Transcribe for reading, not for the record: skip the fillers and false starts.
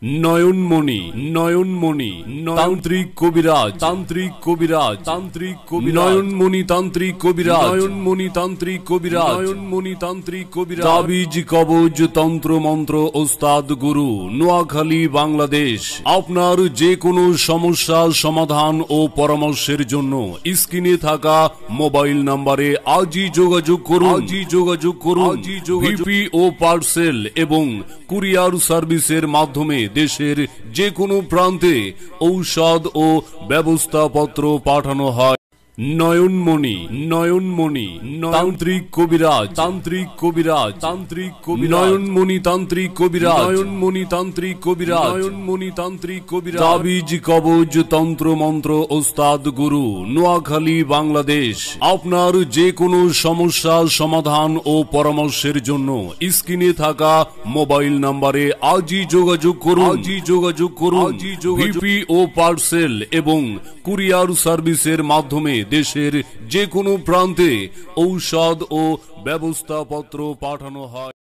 নয়নমণি নয়নমণি তান্ত্রিক কবিরাজ তান্ত্রিক কবিরাজ তান্ত্রিক কবিরাজ নয়নমণি তান্ত্রিক কবিরাজ নয়নমণি তান্ত্রিক কবিরাজ নয়নমণি তান্ত্রিক কবিরাজ তাবিজ কবজ তন্ত্র মন্ত্র ওস্তাদ গুরু নোয়াখালী বাংলাদেশ। আপনার যে কোনো সমস্যা সমাধান ও পরামর্শের জন্য স্ক্রিনে থাকা মোবাইল নম্বরে আজই যোগাযোগ করুন। আজই যোগাযোগ করুন। ভিপি ও পার্সেল এবং কুরিয়ার সার্ভিসের মাধ্যমে দেশের যে কোনো প্রান্তে ঔষধ ও ব্যবস্থাপত্র পাঠানো হয়। নয়নমণি নয়নমণি তান্ত্রিক কবিরাজ তান্ত্রিক কবিরাজ তান্ত্রিক কবিরাজ নয়নমণি তান্ত্রিক কবিরাজ নয়নমণি তান্ত্রিক কবিরাজ নয়নমণি তান্ত্রিক কবিরাজ তাবিজ কবজ তন্ত্র মন্ত্র ওস্তাদ গুরু নোয়াখালী বাংলাদেশ। আপনার যে কোনো সমস্যা সমাধান ও পরামর্শের জন্য স্ক্রিনে থাকা মোবাইল নম্বরে আজই যোগাযোগ করুন। আজই যোগাযোগ করুন। ভিপি ও পার্সেল এবং কুরিয়ার সার্ভিসের মাধ্যমে দেশের যে কোনো প্রান্তে ঔষধ ও ব্যবস্থাপত্র পাঠানো হয়।